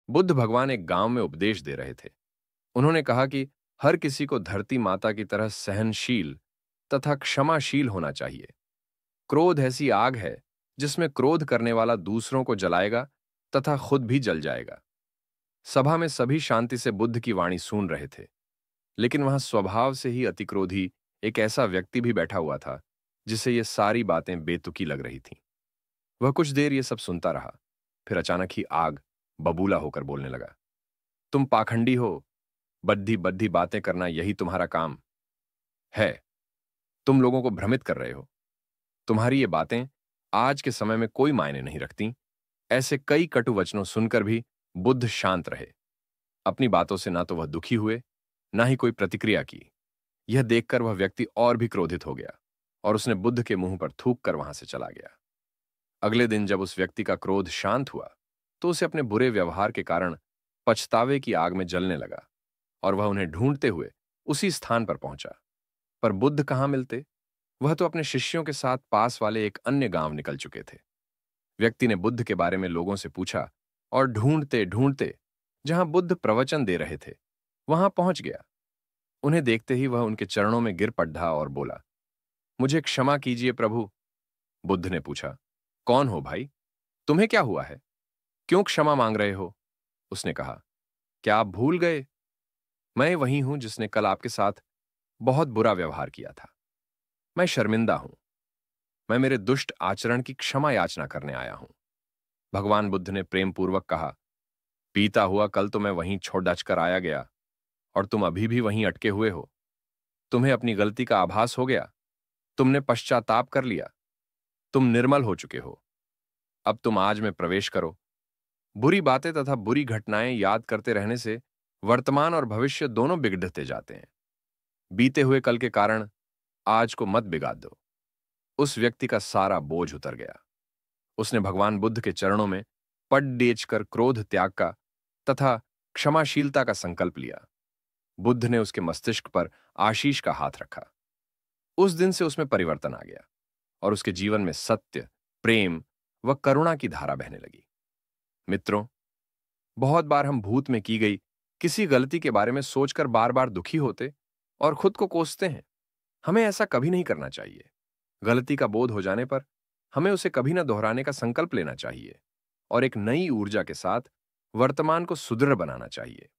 बुद्ध भगवान एक गांव में उपदेश दे रहे थे। उन्होंने कहा कि हर किसी को धरती माता की तरह सहनशील तथा क्षमाशील होना चाहिए। क्रोध ऐसी आग है जिसमें क्रोध करने वाला दूसरों को जलाएगा तथा खुद भी जल जाएगा। सभा में सभी शांति से बुद्ध की वाणी सुन रहे थे, लेकिन वहां स्वभाव से ही अतिक्रोधी एक ऐसा व्यक्ति भी बैठा हुआ था जिसे ये सारी बातें बेतुकी लग रही थीं। वह कुछ देर ये सब सुनता रहा, फिर अचानक ही आग बबूला होकर बोलने लगा। तुम पाखंडी हो, बद्धी बद्धी बातें करना यही तुम्हारा काम है। तुम लोगों को भ्रमित कर रहे हो। तुम्हारी ये बातें आज के समय में कोई मायने नहीं रखती। ऐसे कई कटु वचनों सुनकर भी बुद्ध शांत रहे। अपनी बातों से ना तो वह दुखी हुए, ना ही कोई प्रतिक्रिया की। यह देखकर वह व्यक्ति और भी क्रोधित हो गया और उसने बुद्ध के मुंह पर थूक कर वहां से चला गया। अगले दिन जब उस व्यक्ति का क्रोध शांत हुआ, तो उसे अपने बुरे व्यवहार के कारण पछतावे की आग में जलने लगा और वह उन्हें ढूंढते हुए उसी स्थान पर पहुंचा। पर बुद्ध कहाँ मिलते? वह तो अपने शिष्यों के साथ पास वाले एक अन्य गांव निकल चुके थे। व्यक्ति ने बुद्ध के बारे में लोगों से पूछा और ढूंढते ढूंढते जहां बुद्ध प्रवचन दे रहे थे वहां पहुंच गया। उन्हें देखते ही वह उनके चरणों में गिर पड़ा और बोला, मुझे क्षमा कीजिए प्रभु। बुद्ध ने पूछा, कौन हो भाई? तुम्हें क्या हुआ है? क्यों क्षमा मांग रहे हो? उसने कहा, क्या आप भूल गए? मैं वही हूं जिसने कल आपके साथ बहुत बुरा व्यवहार किया था। मैं शर्मिंदा हूं। मैं मेरे दुष्ट आचरण की क्षमा याचना करने आया हूं। भगवान बुद्ध ने प्रेम पूर्वक कहा, पीता हुआ कल तो मैं वहीं छोड़ डच कर आया गया और तुम अभी भी वहीं अटके हुए हो। तुम्हें अपनी गलती का आभास हो गया। तुमने पश्चाताप कर लिया। तुम निर्मल हो चुके हो। अब तुम आज में प्रवेश करो। बुरी बातें तथा बुरी घटनाएं याद करते रहने से वर्तमान और भविष्य दोनों बिगड़ते जाते हैं। बीते हुए कल के कारण आज को मत बिगाड़ दो। उस व्यक्ति का सारा बोझ उतर गया। उसने भगवान बुद्ध के चरणों में पट डेचकर क्रोध त्याग का तथा क्षमाशीलता का संकल्प लिया। बुद्ध ने उसके मस्तिष्क पर आशीष का हाथ रखा। उस दिन से उसमें परिवर्तन आ गया और उसके जीवन में सत्य, प्रेम व करुणा की धारा बहने लगी। मित्रों, बहुत बार हम भूत में की गई किसी गलती के बारे में सोचकर बार बार दुखी होते और खुद को कोसते हैं। हमें ऐसा कभी नहीं करना चाहिए। गलती का बोध हो जाने पर हमें उसे कभी न दोहराने का संकल्प लेना चाहिए और एक नई ऊर्जा के साथ वर्तमान को सुदृढ़ बनाना चाहिए।